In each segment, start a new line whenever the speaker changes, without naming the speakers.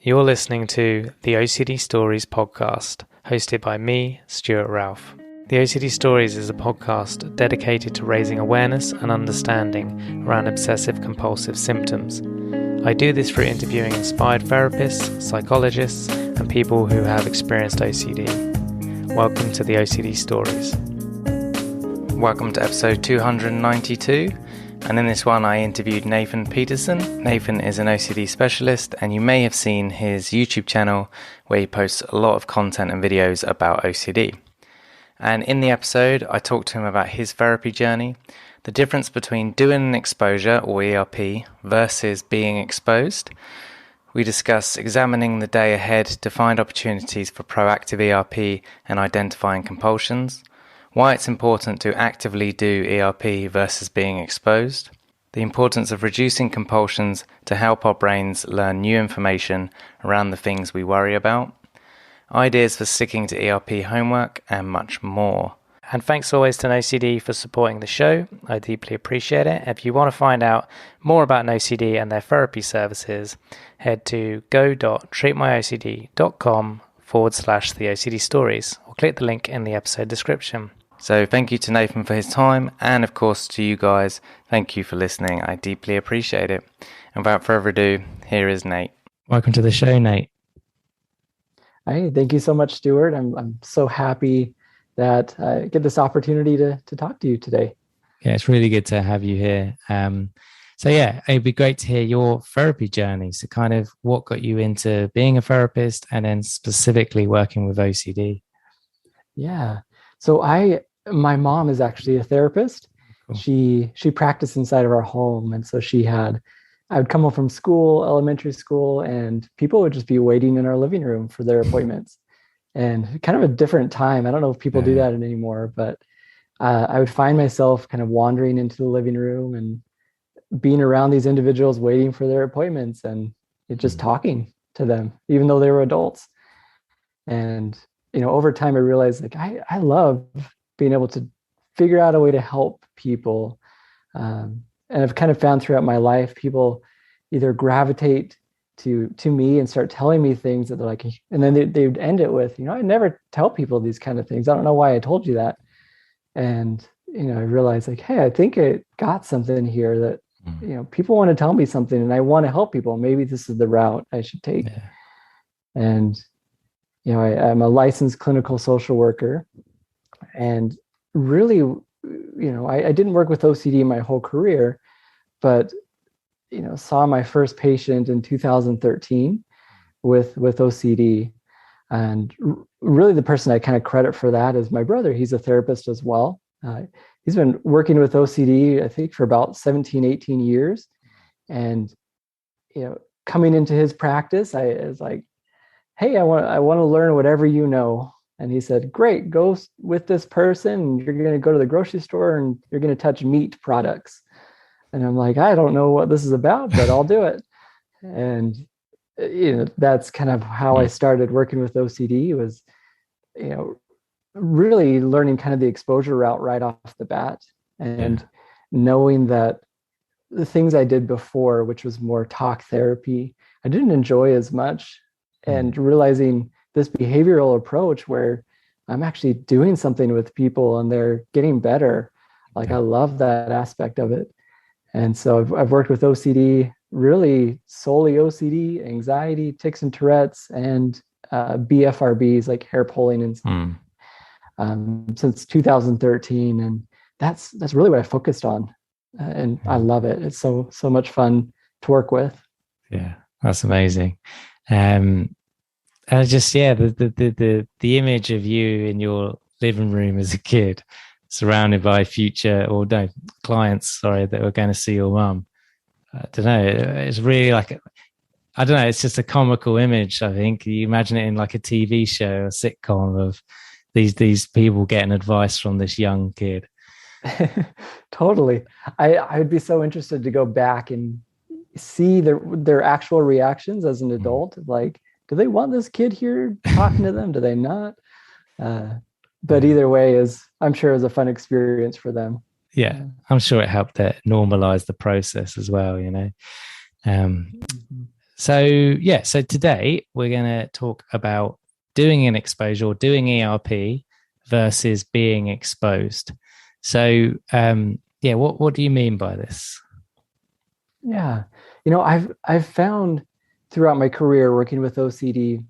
You're listening to the OCD Stories podcast, hosted by me, Stuart Ralph. The OCD Stories is a podcast dedicated to raising awareness and understanding around obsessive-compulsive symptoms. I do this through interviewing inspired therapists, psychologists, and people who have experienced OCD. Welcome to the OCD Stories. Welcome to episode 292. And in this one, I interviewed Nathan Peterson. Nathan is an OCD specialist, and you may have seen his YouTube channel where he posts a lot of content and videos about OCD. And in the episode, I talked to him about his therapy journey, the difference between doing an exposure, or ERP, versus being exposed. We discuss examining the day ahead to find opportunities for proactive ERP and identifying compulsions, why it's important to actively do ERP versus being exposed, the importance of reducing compulsions to help our brains learn new information around the things we worry about, ideas for sticking to ERP homework, and much more. And thanks always to NoCD for supporting the show. I deeply appreciate it. If you want to find out more about NoCD and their therapy services, head to go.treatmyocd.com/the OCD stories, or click the link in the episode description. So thank you to Nathan for his time, and of course to you guys, thank you for listening. I deeply appreciate it. And without further ado, here is Nate. Welcome to the show, Nate.
Hey, thank you so much, Stuart. I'm so happy that I get this opportunity to talk to you today.
Yeah, it's really good to have you here. It'd be great to hear your therapy journey. So kind of what got you into being a therapist and then specifically working with OCD?
Yeah. So my mom is actually a therapist. Cool. She practiced inside of our home. And so I would come home from school, elementary school, and people would just be waiting in our living room for their appointments. And kind of a different time. I don't know if people do that anymore, but I would find myself kind of wandering into the living room and being around these individuals waiting for their appointments and just talking to them, even though they were adults. And over time, I realized I love being able to figure out a way to help people. And I've kind of found throughout my life, people either gravitate to me and start telling me things that they're like, and then they would end it with, I never tell people these kind of things. I don't know why I told you that. And, I realized hey, I think I got something here that, people want to tell me something and I want to help people. Maybe this is the route I should take. Yeah. And I'm a licensed clinical social worker, and really, I didn't work with OCD my whole career, but, saw my first patient in 2013 with OCD. And really the person I kind of credit for that is my brother. He's a therapist as well. He's been working with OCD, I think, for about 17, 18 years. And, coming into his practice, I was like, hey, I want to learn whatever you know. And he said, great, go with this person. You're going to go to the grocery store and you're going to touch meat products. And I'm like, I don't know what this is about, but I'll do it. And, that's kind of how I started working with OCD was, really learning kind of the exposure route right off the bat and knowing that the things I did before, which was more talk therapy, I didn't enjoy as much. And realizing this behavioral approach where I'm actually doing something with people and they're getting better. I love that aspect of it. And so I've worked with OCD, really solely OCD, anxiety, tics and Tourettes, and BFRBs like hair pulling and since 2013. And that's really what I focused on. And I love it. It's so much fun to work with.
Yeah, that's amazing. The image of you in your living room as a kid, surrounded by clients that were going to see your mum. I don't know. It's really it's just a comical image. I think you imagine it in like a TV show, a sitcom of these people getting advice from this young kid.
Totally. I would be so interested to go back and see their actual reactions as an adult. Like, do they want this kid here talking to them? Do they not? But either way, I'm sure is a fun experience for them.
Yeah, I'm sure it helped to normalize the process as well, So today we're going to talk about doing an exposure or doing ERP versus being exposed. So, what do you mean by this?
Yeah. I've found throughout my career working with OCD,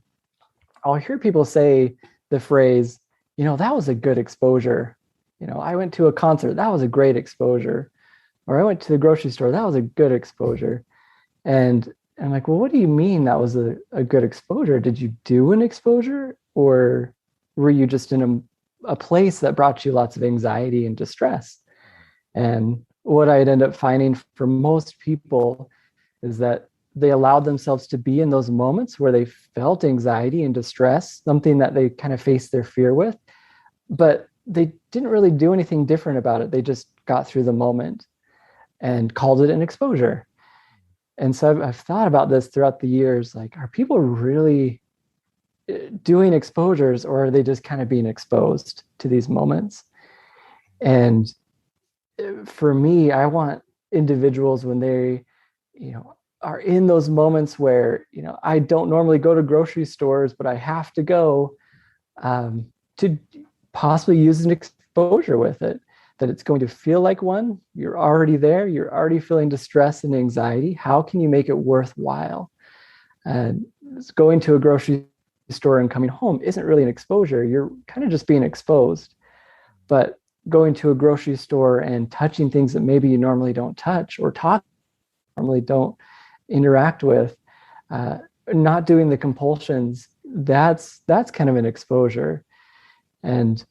I'll hear people say the phrase, that was a good exposure. I went to a concert, that was a great exposure. Or I went to the grocery store, that was a good exposure. And I'm like, well, what do you mean that was a good exposure? Did you do an exposure? Or were you just in a place that brought you lots of anxiety and distress? And what I'd end up finding for most people is that they allowed themselves to be in those moments where they felt anxiety and distress, something that they kind of faced their fear with, but they didn't really do anything different about it. They just got through the moment and called it an exposure. And so I've thought about this throughout the years, like, are people really doing exposures, or are they just kind of being exposed to these moments? And for me, I want individuals when they, are in those moments where, I don't normally go to grocery stores, but I have to go, to possibly use an exposure with it, that it's going to feel like one. You're already there. You're already feeling distress and anxiety. How can you make it worthwhile? And going to a grocery store and coming home isn't really an exposure. You're kind of just being exposed. But going to a grocery store and touching things that maybe you normally don't touch, or normally don't interact with, not doing the compulsions, that's kind of an exposure. And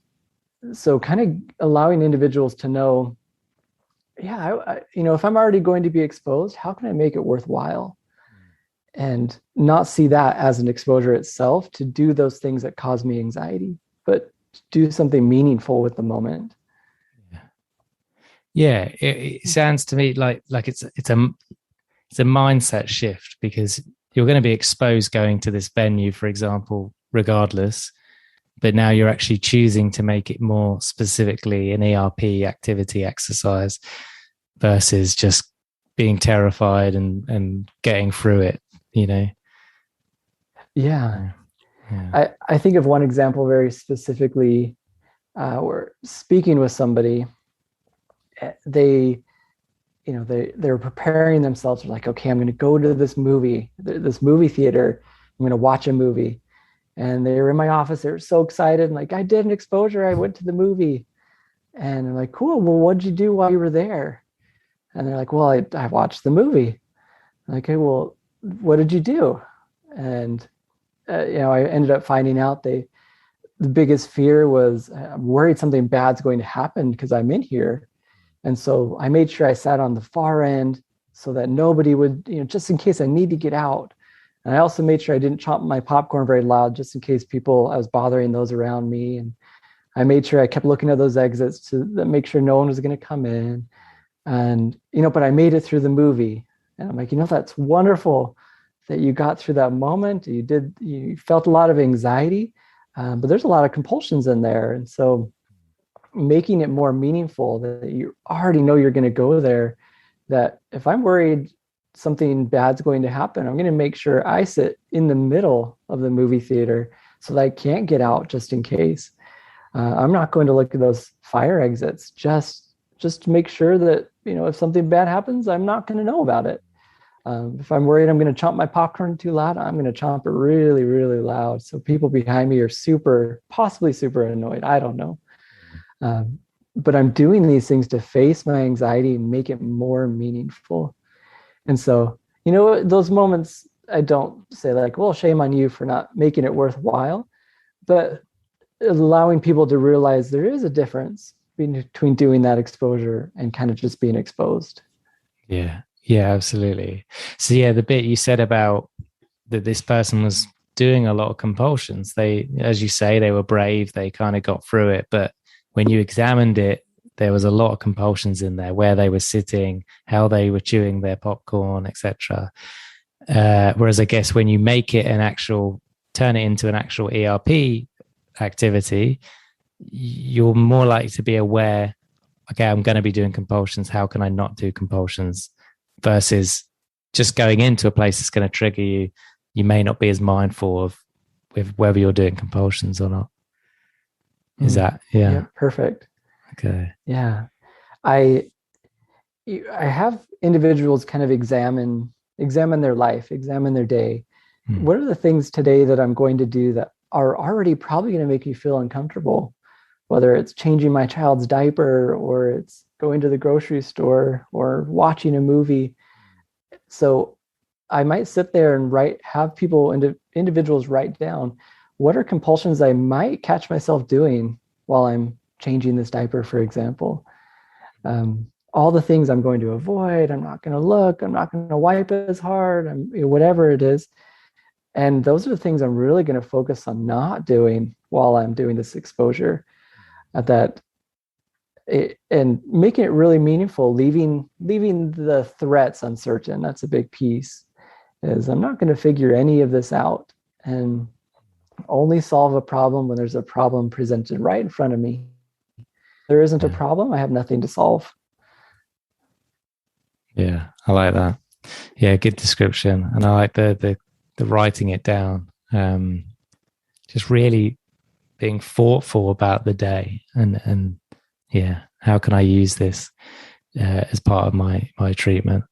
so kind of allowing individuals to know, if I'm already going to be exposed, how can I make it worthwhile? And not see that as an exposure itself, to do those things that cause me anxiety, but do something meaningful with the moment.
Yeah, it sounds to me like it's a mindset shift, because you're going to be exposed going to this venue, for example, regardless. But now you're actually choosing to make it more specifically an ERP activity exercise versus just being terrified and getting through it,
Yeah. I think of one example very specifically, where speaking with somebody, they were preparing themselves for, like, okay, I'm going to go to this movie theater. I'm going to watch a movie. And they were in my office. They were so excited. And like, I did an exposure. I went to the movie. And I'm like, cool. Well, what'd you do while you were there? And they're like, well, I watched the movie. I'm like, okay, well, what did you do? And, I ended up finding out the biggest fear was, I'm worried something bad's going to happen because I'm in here. And so I made sure I sat on the far end so that nobody would, just in case I need to get out. And I also made sure I didn't chomp my popcorn very loud, just in case I was bothering those around me. And I made sure I kept looking at those exits to make sure no one was going to come in. And, but I made it through the movie. And I'm like, that's wonderful that you got through that moment. You felt a lot of anxiety, but there's a lot of compulsions in there. And so making it more meaningful, that you already know you're going to go there, that if I'm worried something bad's going to happen, I'm going to make sure I sit in the middle of the movie theater so that I can't get out just in case. I'm not going to look at those fire exits just to make sure that, if something bad happens, I'm not going to know about it. If I'm worried I'm going to chomp my popcorn too loud, I'm going to chomp it really, really loud. So people behind me are possibly super annoyed. I don't know. But I'm doing these things to face my anxiety and make it more meaningful. And so, those moments, I don't say like, well, shame on you for not making it worthwhile, but allowing people to realize there is a difference between doing that exposure and kind of just being exposed.
Yeah, absolutely. So the bit you said about that this person was doing a lot of compulsions, as you say, they were brave, they kind of got through it. But when you examined it, there was a lot of compulsions in there, where they were sitting, how they were chewing their popcorn, etc. Whereas I guess when you turn it into an actual ERP activity, you're more likely to be aware, okay, I'm going to be doing compulsions. How can I not do compulsions? Versus just going into a place that's going to trigger you, you may not be as mindful of with whether you're doing compulsions or not. Is that,
yeah, perfect.
Okay.
Yeah. I have individuals kind of examine their life, examine their day. What are the things today that I'm going to do that are already probably going to make me feel uncomfortable? Whether it's changing my child's diaper, or it's going to the grocery store, or watching a movie. So I might sit there and have individuals write down, what are compulsions I might catch myself doing while I'm changing this diaper, for example. All the things I'm going to avoid. I'm not going to look. I'm not going to wipe as hard. Whatever it is. And those are the things I'm really going to focus on not doing while I'm doing this exposure. And making it really meaningful, leaving the threats uncertain. That's a big piece. Is I'm not going to figure any of this out and only solve a problem when there's a problem presented right in front of me. If there isn't a problem, I have nothing to solve.
Yeah, I like that. Yeah, good description. And I like the writing it down. Just really being thoughtful about the day and yeah, how can I use this as part of my treatment?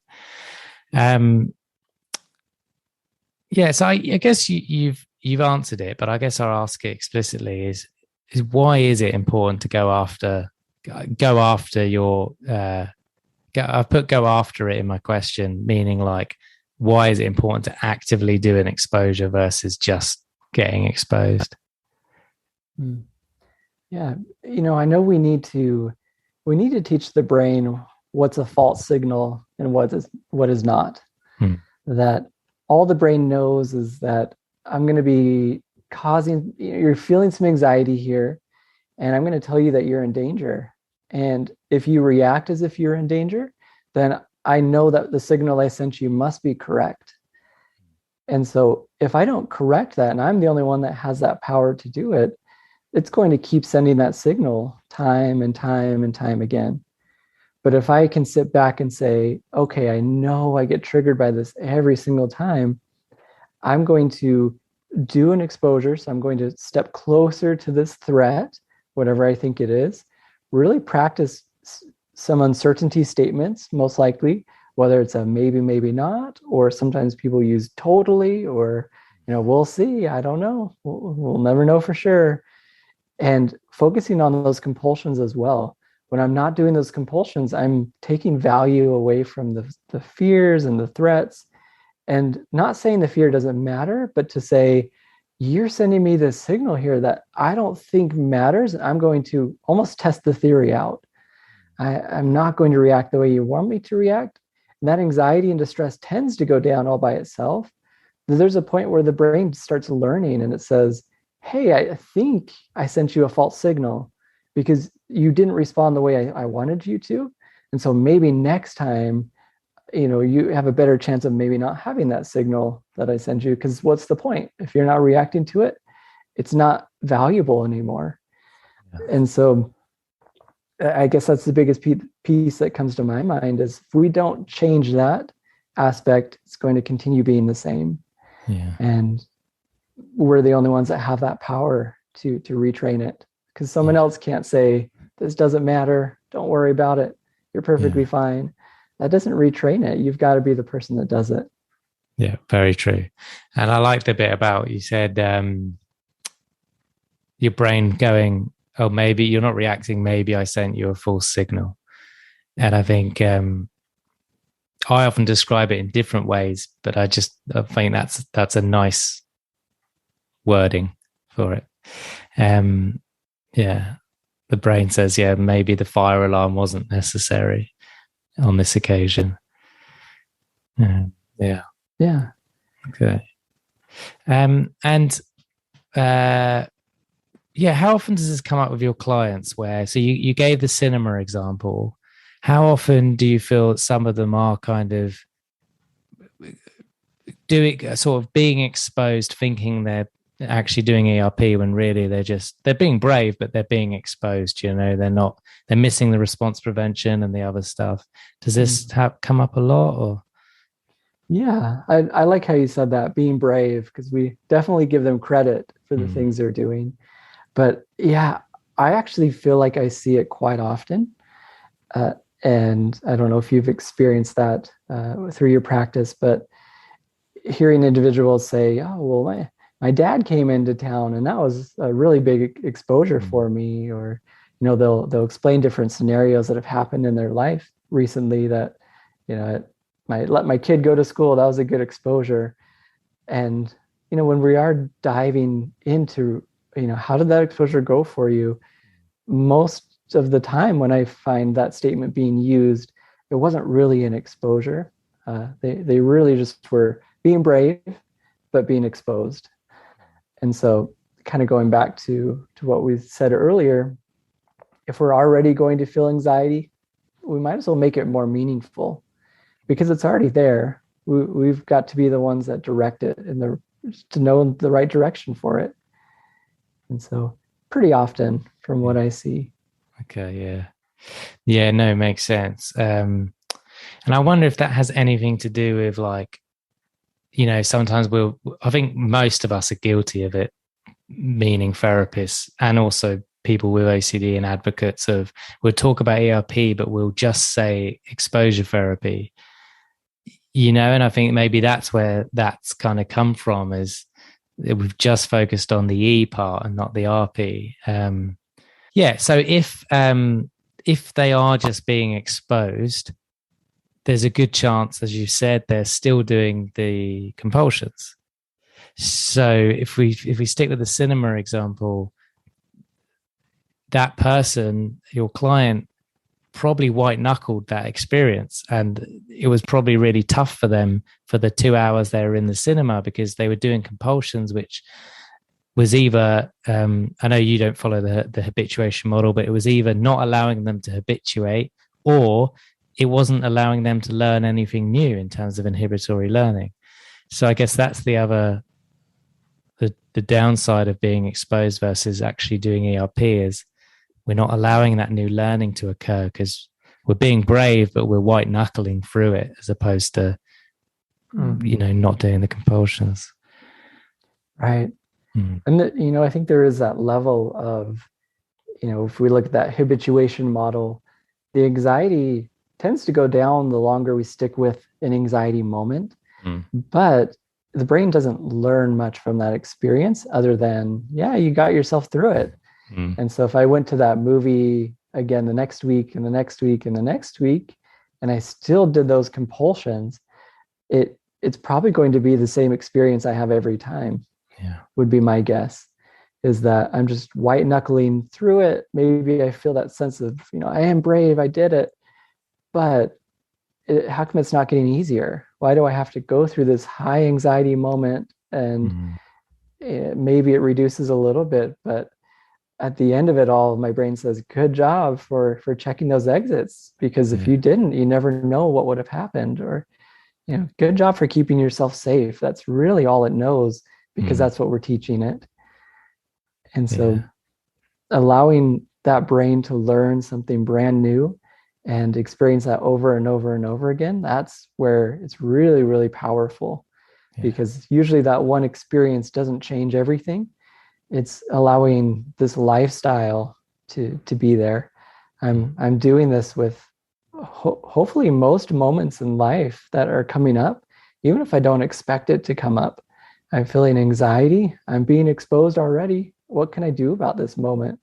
Yeah, so I guess you've answered it, but I guess I'll ask it explicitly: is why is it important to go after your I've put go after it in my question, meaning like, why is it important to actively do an exposure versus just getting exposed?
Yeah, I know we need to teach the brain what's a false signal and what is not. That all the brain knows is that I'm going to be you're feeling some anxiety here, and I'm going to tell you that you're in danger. And if you react as if you're in danger, then I know that the signal I sent you must be correct. And so if I don't correct that, and I'm the only one that has that power to do it, it's going to keep sending that signal time and time and time again. But if I can sit back and say, okay, I know I get triggered by this every single time, I'm going to do an exposure. So I'm going to step closer to this threat, whatever I think it is, really practice some uncertainty statements, most likely, whether it's a maybe, maybe not, or sometimes people use totally, or, we'll see, I don't know, we'll never know for sure. And focusing on those compulsions as well. When I'm not doing those compulsions, I'm taking value away from the fears and the threats. And not saying the fear doesn't matter, but to say, you're sending me this signal here that I don't think matters. And I'm going to almost test the theory out. I'm not going to react the way you want me to react. And that anxiety and distress tends to go down all by itself. There's a point where the brain starts learning and it says, hey, I think I sent you a false signal because you didn't respond the way I wanted you to. And so maybe next time, you have a better chance of maybe not having that signal that I sent you, because what's the point? If you're not reacting to it, it's not valuable anymore. Yeah. And so I guess that's the biggest piece that comes to my mind is if we don't change that aspect, it's going to continue being the same.
Yeah.
And we're the only ones that have that power to retrain it, because someone else can't say, this doesn't matter, don't worry about it, you're perfectly fine. That doesn't retrain it. You've got to be the person that does it.
Yeah, very true. And I like the bit about, you said your brain going, oh, maybe you're not reacting, maybe I sent you a false signal. And I think I often describe it in different ways, but I think that's a nice wording for it. The brain says, maybe the fire alarm wasn't necessary on this occasion. Okay. How often does this come up with your clients? So you gave the cinema example. How often do you feel that some of them are kind of being exposed, thinking they're actually doing ERP when really they're being brave, but they're being exposed, they're missing the response prevention and the other stuff. Does this come up a lot, or?
Yeah, I like how you said that, being brave, because we definitely give them credit for the
Mm,
things they're doing. But yeah, I actually feel like I see it quite often. Uh, and I don't know if you've experienced that through your practice, but hearing individuals say, "Oh, well, my dad came into town, and that was a really big exposure
mm,
for me," or they'll explain different scenarios that have happened in their life recently that might let my kid go to school. That was a good exposure. And when we are diving into how did that exposure go for you, most of the time when I find that statement being used, it wasn't really an exposure. They really just were being brave, but being exposed. And so, kind of going back to what we said earlier, if we're already going to feel anxiety, we might as well make it more meaningful because it's already there. We've got to be the ones that direct it in the to know the right direction for it. And so, pretty often, from
yeah.
what I see.
Okay, yeah. Yeah, no, makes sense. And I wonder if that has anything to do with like, sometimes I think most of us are guilty of it, meaning therapists and also people with OCD and advocates of, we'll talk about ERP, but we'll just say exposure therapy, and I think maybe that's where that's kind of come from, is that we've just focused on the E part and not the RP. Yeah. So if they are just being exposed, there's a good chance, as you said, they're still doing the compulsions. So if we stick with the cinema example, that person, your client, probably white knuckled that experience, and it was probably really tough for them for the 2 hours they were in the cinema because they were doing compulsions, which was either I know you don't follow the habituation model, but it was either not allowing them to habituate, or it wasn't allowing them to learn anything new in terms of inhibitory learning. So I guess that's the downside of being exposed versus actually doing ERP, is we're not allowing that new learning to occur because we're being brave, but we're white knuckling through it as opposed to,
Mm,
not doing the compulsions.
right.
Mm,
And I think there is that level of, if we look at that habituation model, the anxiety tends to go down the longer we stick with an anxiety moment.
mm,
But the brain doesn't learn much from that experience other than, yeah, you got yourself through it.
mm,
And so if I went to that movie again the next week and the next week and the next week, and I still did those compulsions, it's probably going to be the same experience I have every time,
yeah.
would be my guess. Is that I'm just white knuckling through it. Maybe I feel that sense of, I am brave, I did it. But how come it's not getting easier? Why do I have to go through this high anxiety moment? And
Mm,
maybe it reduces a little bit, but at the end of it all, my brain says, "Good job for checking those exits." Because if
yeah.
you didn't, you never know what would have happened. Or good job for keeping yourself safe. That's really all it knows, because
Mm,
that's what we're teaching it. And so
yeah.
allowing that brain to learn something brand new and experience that over and over and over again, that's where it's really, really powerful,
Yeah.
because usually that one experience doesn't change everything. It's allowing this lifestyle to be there.
Mm,
I'm doing this with hopefully most moments in life that are coming up, even if I don't expect it to come up. I'm feeling anxiety. I'm being exposed already. What can I do about this moment?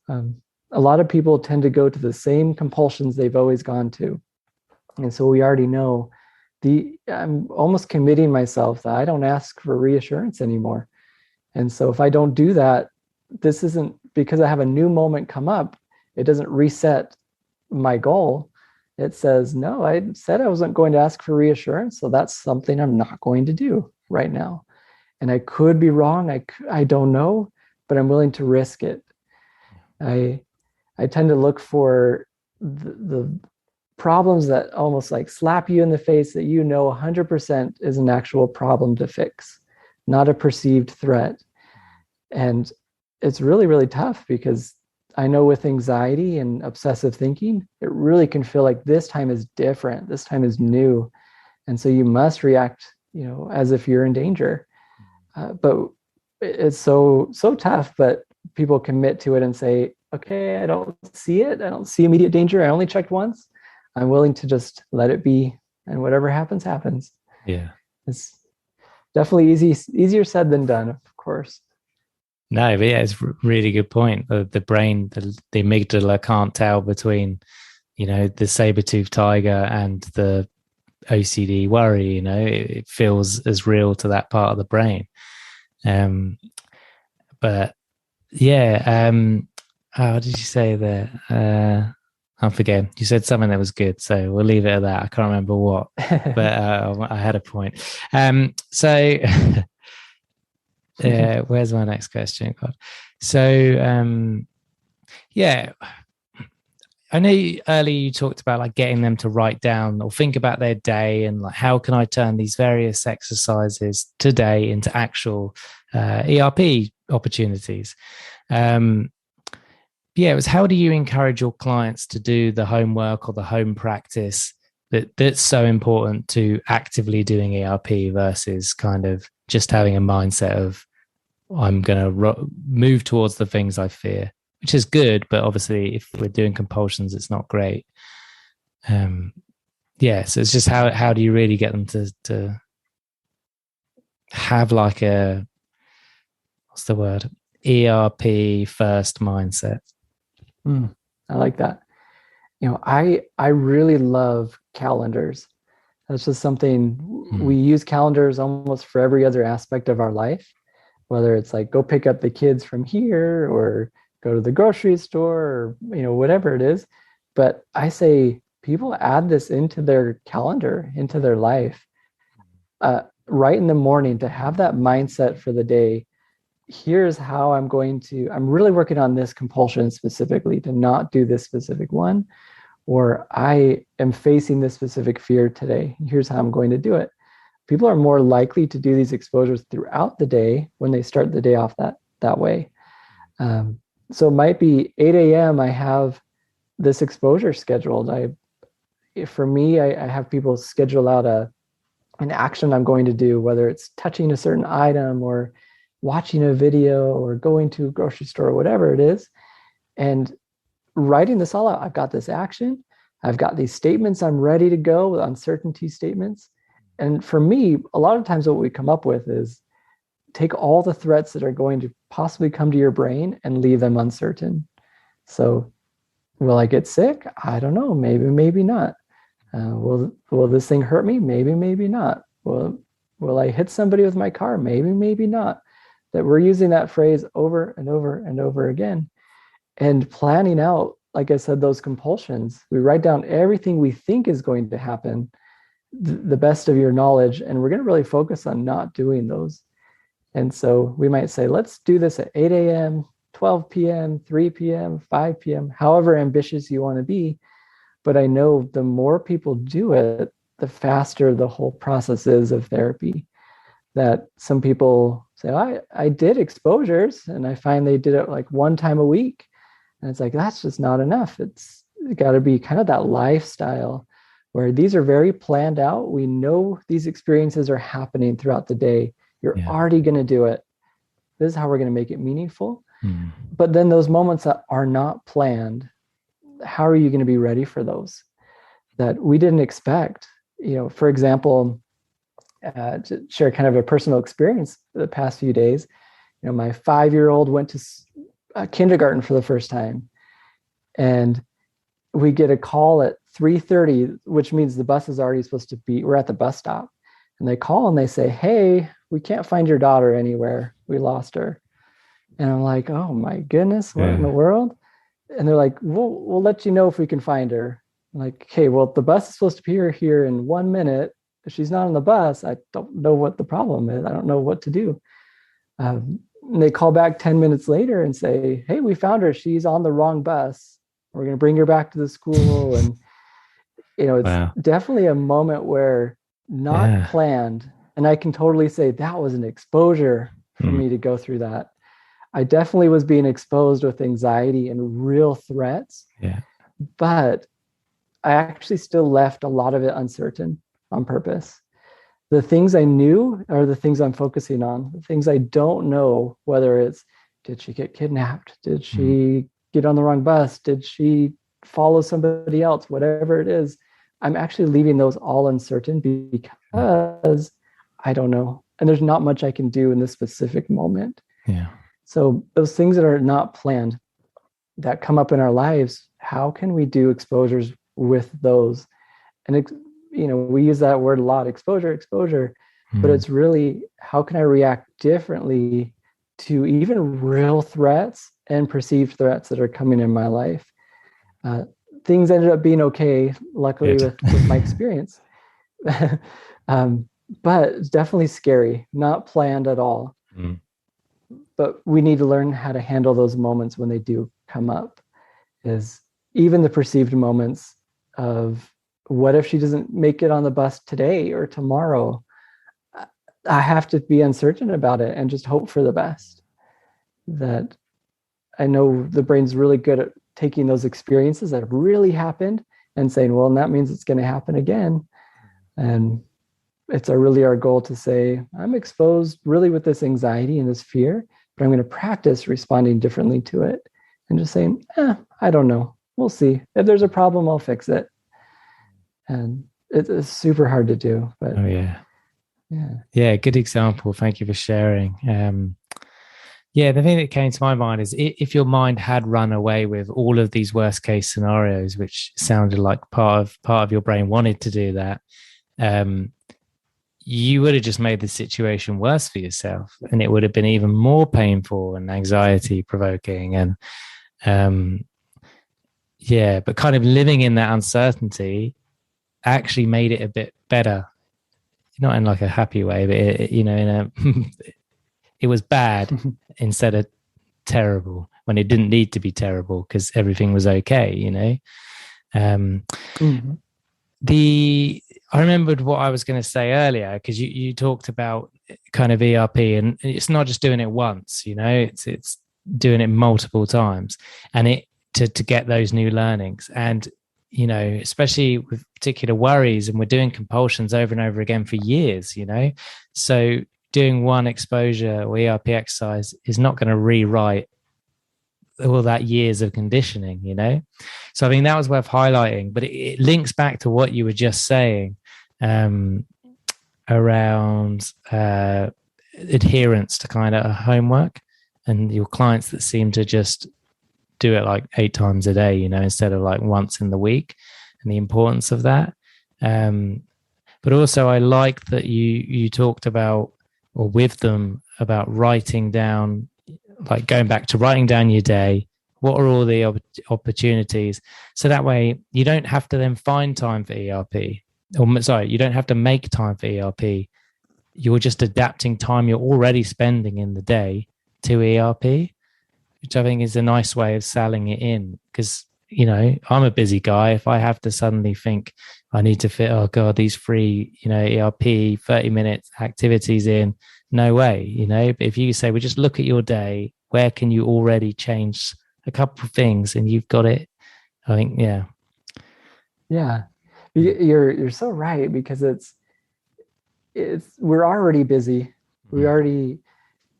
Um, a lot of people tend to go to the same compulsions they've always gone to. And so we already know I'm almost committing myself that I don't ask for reassurance anymore. And so if I don't do that, this isn't because I have a new moment come up. It doesn't reset my goal. It says, no, I said I wasn't going to ask for reassurance. So that's something I'm not going to do right now. And I could be wrong. I don't know, but I'm willing to risk it. I I tend to look for the problems that almost like slap you in the face, that 100% is an actual problem to fix, not a perceived threat. And it's really, really tough, because I know with anxiety and obsessive thinking, it really can feel like this time is different. This time is new. And so you must react, as if you're in danger. But it's so tough, but people commit to it and say, okay, I don't see it. I don't see immediate danger. I only checked once. I'm willing to just let it be. And whatever happens, happens.
Yeah.
It's definitely easier said than done, of course.
No, but yeah, it's a really good point. The brain, the amygdala can't tell between, the saber-toothed tiger and the OCD worry. It feels as real to that part of the brain. But yeah, what did you say there? I'm forgetting. You said something that was good, so we'll leave it at that. I can't remember what, but I had a point. So where's my next question? God. So yeah, I know earlier you talked about like getting them to write down or think about their day and like how can I turn these various exercises today into actual ERP opportunities. Yeah, it was how do you encourage your clients to do the homework or the home practice that's so important to actively doing ERP versus kind of just having a mindset of I'm going to move towards the things I fear, which is good, but obviously if we're doing compulsions, it's not great. Yeah, so it's just how do you really get them to have like a, what's the word, ERP first mindset?
I like that. I really love calendars. That's just something we use calendars almost for every other aspect of our life, whether it's like go pick up the kids from here or go to the grocery store or, whatever it is. But I say people add this into their calendar, into their life, right in the morning to have that mindset for the day. Here's how I'm really working on this compulsion specifically to not do this specific one, or I am facing this specific fear today. Here's how I'm going to do it. People are more likely to do these exposures throughout the day when they start the day off that way. So it might be 8 a.m. I have this exposure scheduled. For me, I have people schedule out an action I'm going to do, whether it's touching a certain item or watching a video or going to a grocery store or whatever it is, and writing this all out. I've got this action. I've got these statements. I'm ready to go with uncertainty statements. And for me, a lot of times what we come up with is take all the threats that are going to possibly come to your brain and leave them uncertain. So will I get sick? I don't know. Maybe, maybe not. Will this thing hurt me? Maybe, maybe not. Will I hit somebody with my car? Maybe, maybe not. That we're using that phrase over and over and over again. And planning out, like I said, those compulsions. We write down everything we think is going to happen, the best of your knowledge, and we're going to really focus on not doing those. And so we might say, let's do this at 8 a.m., 12 p.m., 3 p.m., 5 p.m., however ambitious you want to be. But I know the more people do it, the faster the whole process is of therapy. That some people say, I did exposures and I find they did it like one time a week. And it's like, that's just not enough. It's got to be kind of that lifestyle where these are very planned out. We know these experiences are happening throughout the day. You're already going to do it. This is how we're going to make it meaningful. But then those moments that are not planned, how are you going to be ready for those that we didn't expect? For example, to share kind of a personal experience the past few days, my 5-year-old went to kindergarten for the first time, and we get a call at 3:30, which means the bus is already supposed to be, we're at the bus stop, and they call and they say, hey, we can't find your daughter anywhere. We lost her. And I'm like, oh my goodness, what in the world? And they're like, we'll let you know if we can find her. I'm like, okay, well, the bus is supposed to be here in 1 minute. If she's not on the bus, I don't know what the problem is. I don't know what to do. And they call back 10 minutes later and say, hey, we found her. She's on the wrong bus. We're going to bring her back to the school. And, it's definitely a moment where not planned. And I can totally say that was an exposure for me to go through that. I definitely was being exposed with anxiety and real threats. But I actually still left a lot of it uncertain on purpose. The things I knew are the things I'm focusing on. The things I don't know, whether it's, did she get kidnapped? Did she get on the wrong bus? Did she follow somebody else? Whatever it is, I'm actually leaving those all uncertain because I don't know. And there's not much I can do in this specific moment.
Yeah.
So those things that are not planned, that come up in our lives, how can we do exposures with those? And we use that word a lot, exposure, but it's really, how can I react differently to even real threats and perceived threats that are coming in my life? Things ended up being okay, luckily, with my experience. But it's definitely scary, not planned at all. But we need to learn how to handle those moments when they do come up, is even the perceived moments of, what if she doesn't make it on the bus today or tomorrow? I have to be uncertain about it and just hope for the best. That I know the brain's really good at taking those experiences that have really happened and saying, well, and that means it's going to happen again. And it's really our goal to say, I'm exposed really with this anxiety and this fear, but I'm going to practice responding differently to it and just saying, I don't know. We'll see. If there's a problem, I'll fix it. And it's super hard to do. But
yeah, good example. Thank you for sharing. The thing that came to my mind is, if your mind had run away with all of these worst case scenarios, which sounded like part of your brain wanted to do that, you would have just made the situation worse for yourself, and it would have been even more painful and anxiety provoking. And but kind of living in that uncertainty actually made it a bit better, not in like a happy way, but it was bad instead of terrible, when it didn't need to be terrible because everything was okay. I remembered what I was going to say earlier, because you talked about kind of ERP, and it's not just doing it once, it's doing it multiple times, and to get those new learnings. And especially with particular worries, and we're doing compulsions over and over again for years, so doing one exposure or ERP exercise is not going to rewrite all that years of conditioning, So I think that was worth highlighting, but it links back to what you were just saying around adherence to kind of homework, and your clients that seem to just do it like 8 times a day, instead of like once in the week, and the importance of that. But also I like that you talked about, or with them, about writing down, like going back to writing down your day. What are all the opportunities? So that way you don't have to then find time for ERP. You don't have to make time for ERP. You're just adapting time you're already spending in the day to ERP, which I think is a nice way of selling it in. Because, I'm a busy guy. If I have to suddenly think I need to fit, these free, ERP 30 minutes activities in, no way, But if you say, well, just look at your day, where can you already change a couple of things, and you've got it, I think, yeah.
You're so right, because we're already busy. We already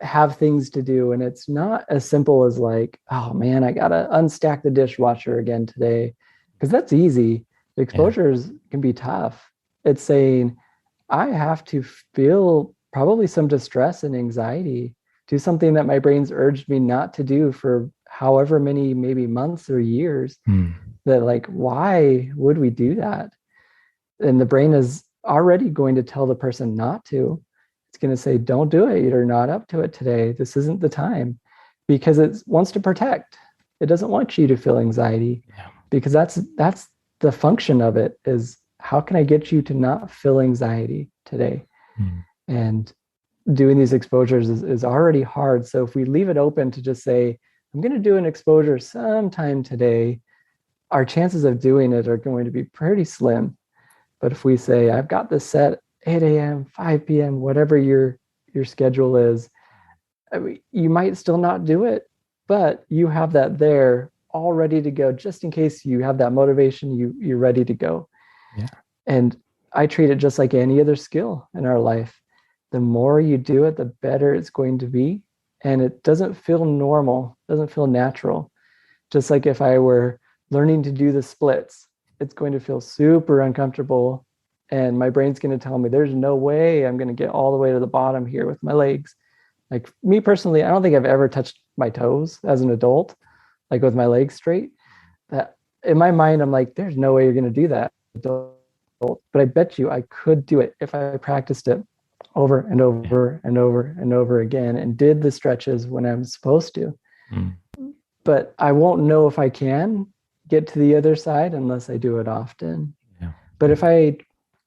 have things to do, and it's not as simple as like, oh man, I gotta unstack the dishwasher again today, because that's easy. The exposures can be tough. It's saying I have to feel probably some distress and anxiety, do something that my brain's urged me not to do for however many, maybe months or years. That like, why would we do that? And the brain is already going to tell the person not to. It's going to say, don't do it. You're not up to it today. This isn't the time, because it wants to protect. It doesn't want you to feel anxiety, because that's the function of it, is how can I get you to not feel anxiety today? And doing these exposures is already hard. So if we leave it open to just say, I'm going to do an exposure sometime today, our chances of doing it are going to be pretty slim. But if we say, I've got this set 8 a.m., 5 p.m., whatever your schedule is, you might still not do it, but you have that there all ready to go, just in case you have that motivation, you're ready to go. And I treat it just like any other skill in our life. The more you do it, the better it's going to be. And it doesn't feel normal, doesn't feel natural. Just like if I were learning to do the splits, it's going to feel super uncomfortable. And my brain's going to tell me there's no way I'm going to get all the way to the bottom here with my legs. Like me personally, I don't think I've ever touched my toes as an adult, like with my legs straight. That in my mind, I'm like, there's no way you're going to do that, adult. But I bet you I could do it if I practiced it over and over and over and over again and did the stretches when I'm supposed to. But I won't know if I can get to the other side unless I do it often. But if I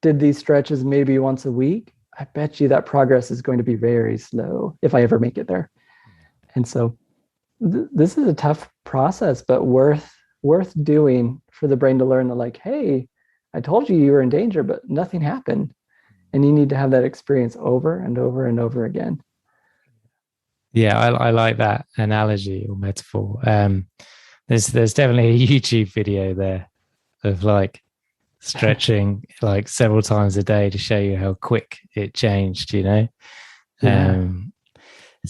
did these stretches maybe once a week, I bet you that progress is going to be very slow if I ever make it there. And so this is a tough process, but worth doing for the brain to learn that, like, hey, I told you were in danger, but nothing happened. And you need to have that experience over and over and over again.
Yeah, I like that analogy or metaphor. There's definitely a YouTube video there of like stretching like several times a day to show you how quick it changed, you know?
Yeah.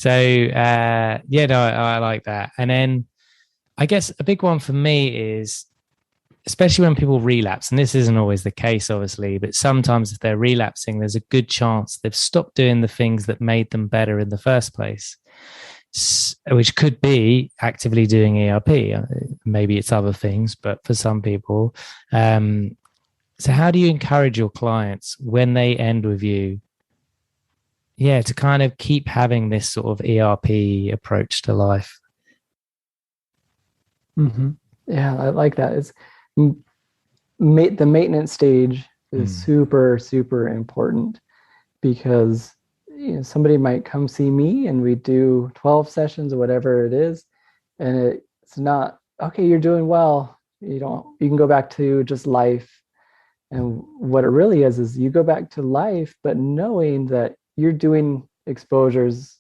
I like that. And then I guess a big one for me is, especially when people relapse, and this isn't always the case, obviously, but sometimes if they're relapsing, there's a good chance they've stopped doing the things that made them better in the first place, which could be actively doing ERP. Maybe it's other things, but for some people. So how do you encourage your clients when they end with you, to kind of keep having this sort of ERP approach to life?
Mm-hmm. Yeah, I like that. It's the maintenance stage is super, super important, because somebody might come see me and we do 12 sessions or whatever it is, and it's not, okay, you're doing well. You can go back to just life. And what it really is you go back to life, but knowing that you're doing exposures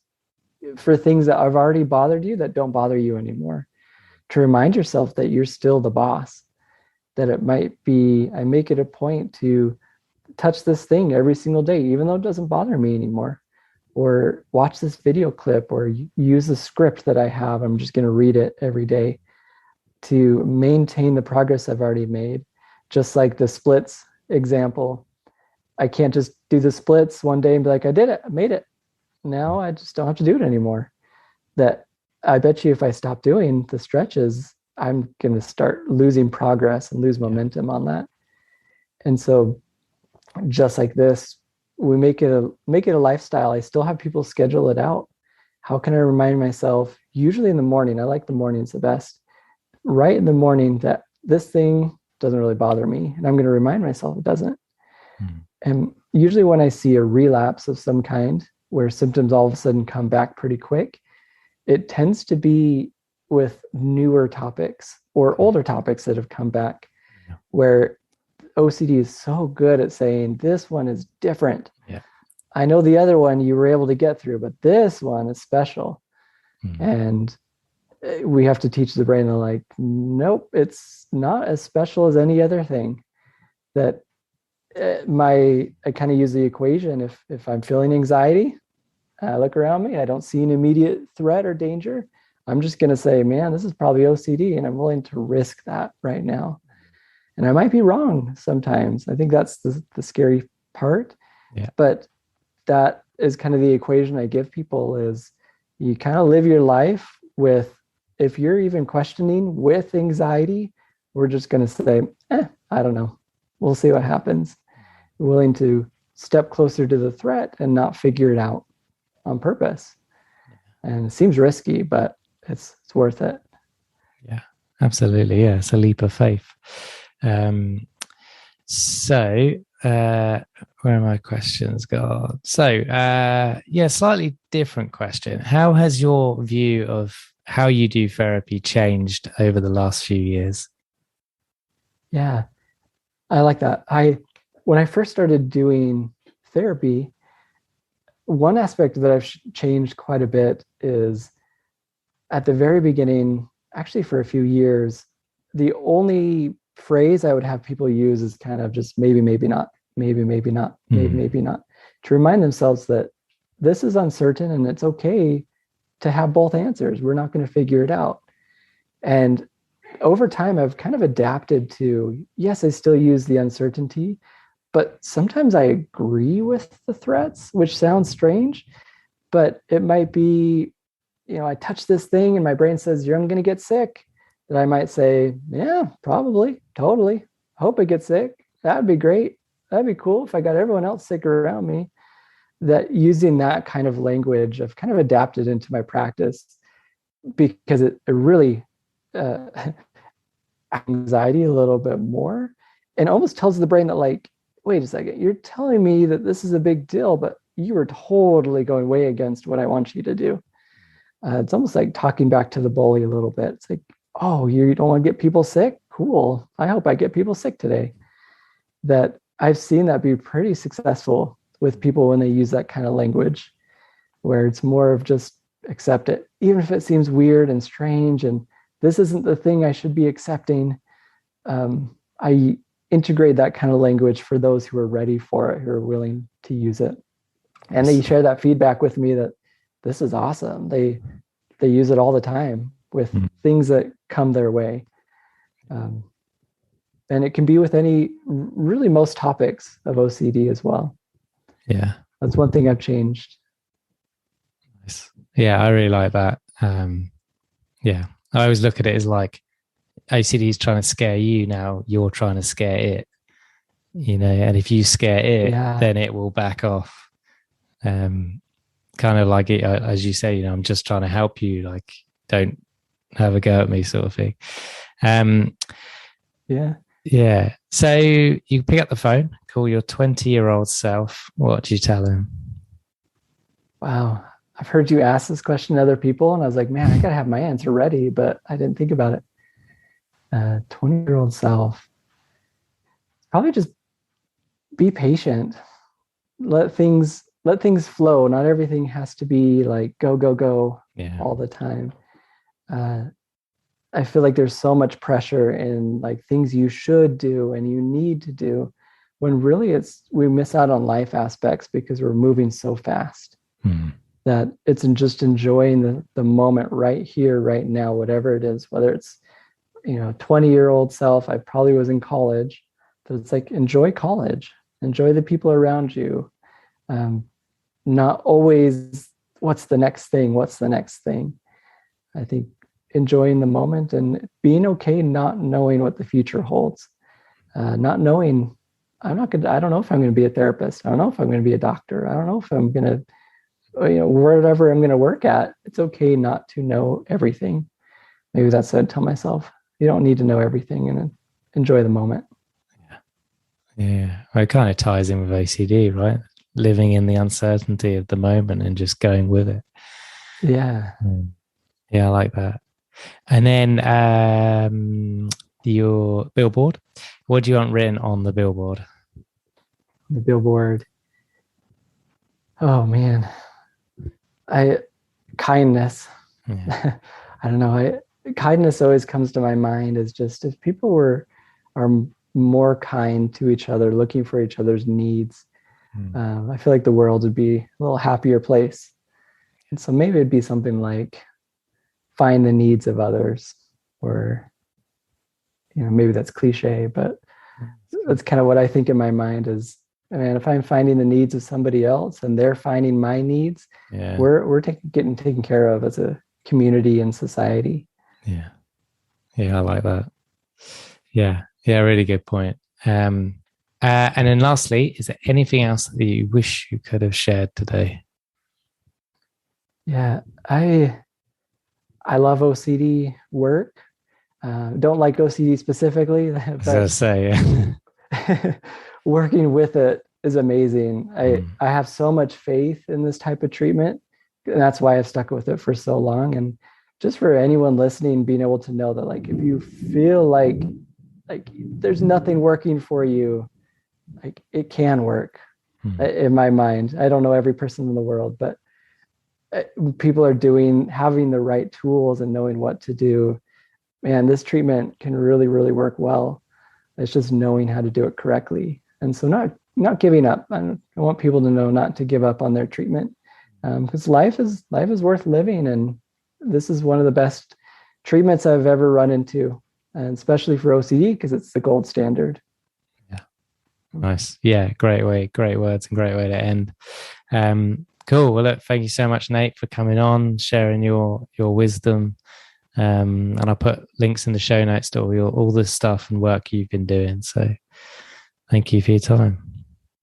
for things that have already bothered you that don't bother you anymore, to remind yourself that you're still the boss. That it might be, I make it a point to touch this thing every single day, even though it doesn't bother me anymore, or watch this video clip, or use the script that I have. I'm just going to read it every day to maintain the progress I've already made. Just like the splits example, I can't just do the splits one day and be like, I did it, I made it. Now I just don't have to do it anymore. That I bet you if I stop doing the stretches, I'm going to start losing progress and lose momentum on that. And so just like this, we make it a lifestyle. I still have people schedule it out. How can I remind myself, usually in the morning, I like the mornings the best, right in the morning, that this thing doesn't really bother me. And I'm going to remind myself it doesn't. And usually when I see a relapse of some kind, where symptoms all of a sudden come back pretty quick, it tends to be with newer topics or older topics that have come back, where OCD is so good at saying, this one is different. I know the other one you were able to get through, but this one is special. And we have to teach the brain to, like, nope, it's not as special as any other thing. That I kind of use the equation. If I'm feeling anxiety, I look around me, I don't see an immediate threat or danger, I'm just going to say, man, this is probably OCD, and I'm willing to risk that right now. And I might be wrong sometimes. I think that's the scary part. But that is kind of the equation I give people, is you kind of live your life with, if you're even questioning with anxiety, we're just going to say, I don't know. We'll see what happens. We're willing to step closer to the threat and not figure it out on purpose. And it seems risky, but it's worth it.
Yeah, absolutely. Yeah, it's a leap of faith. Where are my questions gone? Slightly different question. How has your view of how you do therapy changed over the last few years?
Yeah, I like that. When I first started doing therapy, one aspect that I've changed quite a bit is, at the very beginning, actually for a few years, the only phrase I would have people use is kind of just maybe, maybe not, maybe not, maybe not, to remind themselves that this is uncertain and it's okay to have both answers. We're not going to figure it out. And over time, I've kind of adapted to, yes, I still use the uncertainty, but sometimes I agree with the threats, which sounds strange, but it might be, I touch this thing and my brain says, I'm going to get sick. And I might say, yeah, probably, totally. Hope I get sick. That'd be great. That'd be cool if I got everyone else sick around me. That using that kind of language, I've kind of adapted into my practice because it really anxiety a little bit more, and almost tells the brain that, like, wait a second, you're telling me that this is a big deal, but you were totally going way against what I want you to do. It's almost like talking back to the bully a little bit. It's like, oh, you don't want to get people sick? Cool. I hope I get people sick today. That I've seen that be pretty successful with people when they use that kind of language, where it's more of just accept it, even if it seems weird and strange and this isn't the thing I should be accepting. I integrate that kind of language for those who are ready for it, who are willing to use it. And they share that feedback with me that this is awesome. They use it all the time with things that come their way. And it can be with most topics of OCD as well.
Yeah.
That's one thing I've changed.
Nice. Yeah, I really like that. Yeah. I always look at it as like OCD is trying to scare you, now you're trying to scare it, and if you scare it, then it will back off. Kind of like it, as you say, I'm just trying to help you, like, don't have a go at me, sort of thing. Yeah. So you pick up the phone, call your 20-year-old self. What do you tell him?
Wow. I've heard you ask this question to other people, and I was like, man, I got to have my answer ready, but I didn't think about it. 20-year-old self. Probably just be patient. Let things flow. Not everything has to be like go, go, go all the time. I feel like there's so much pressure in like things you should do and you need to do, when really we miss out on life aspects because we're moving so fast. That it's just enjoying the moment right here, right now, whatever it is, whether it's, 20-year-old self, I probably was in college, but it's like, enjoy college, enjoy the people around you. Not always, what's the next thing? I think enjoying the moment and being okay not knowing what the future holds. Not knowing, I don't know if I'm going to be a therapist. I don't know if I'm going to be a doctor. I don't know if I'm going to, wherever I'm going to work at. It's okay not to know everything. Maybe that's what I tell myself. You don't need to know everything, and enjoy the moment.
Yeah. Well, it kind of ties in with OCD, right? Living in the uncertainty of the moment and just going with it.
Yeah.
Yeah, I like that. And then your billboard. What do you want written on the billboard?
The billboard. Oh man. Kindness. Yeah. I don't know. Kindness always comes to my mind as just, if people are more kind to each other, looking for each other's needs, I feel like the world would be a little happier place. And so maybe it'd be something like, find the needs of others, or, maybe that's cliche, but that's kind of what I think in my mind is, man, if I'm finding the needs of somebody else and they're finding my needs, we're getting taken care of as a community and society.
Yeah, I like that. Yeah, really good point. And then lastly, is there anything else that you wish you could have shared today?
Yeah, I love OCD work. Don't like OCD specifically, but
As I say,
working with it is amazing. I have so much faith in this type of treatment, and that's why I've stuck with it for so long. And just for anyone listening, being able to know that, like, if you feel like there's nothing working for you, like, it can work. In my mind, I don't know every person in the world, but people are having the right tools and knowing what to do. Man, this treatment can really, really work well. It's just knowing how to do it correctly. And so not not giving up. I want people to know not to give up on their treatment, because life is worth living, and this is one of the best treatments I've ever run into, and especially for OCD because it's the gold standard.
Yeah, nice. Yeah, great words and great way to end. Cool. Well, look, thank you so much, Nate, for coming on, sharing your wisdom. And I'll put links in the show notes to all this stuff and work you've been doing. So thank you for your time.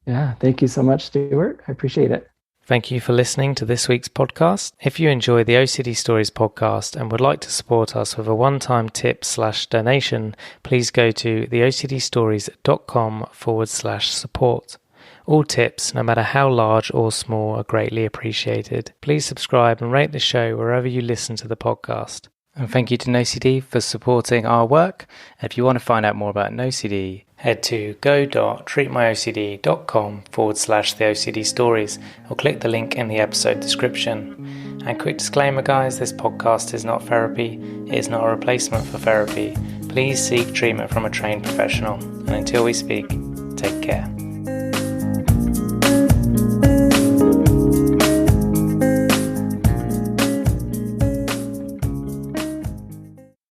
Yeah, thank you so much, Stuart. I appreciate it.
Thank you for listening to this week's podcast. If you enjoy the OCD Stories podcast and would like to support us with a one-time tip/donation, please go to theocdstories.com/support. All tips, no matter how large or small, are greatly appreciated. Please subscribe and rate the show wherever you listen to the podcast. And thank you to NoCD for supporting our work. If you want to find out more about NoCD, head to go.treatmyocd.com/theOCD stories or click the link in the episode description. And quick disclaimer, guys, this podcast is not therapy. It is not a replacement for therapy. Please seek treatment from a trained professional. And until we speak, take care.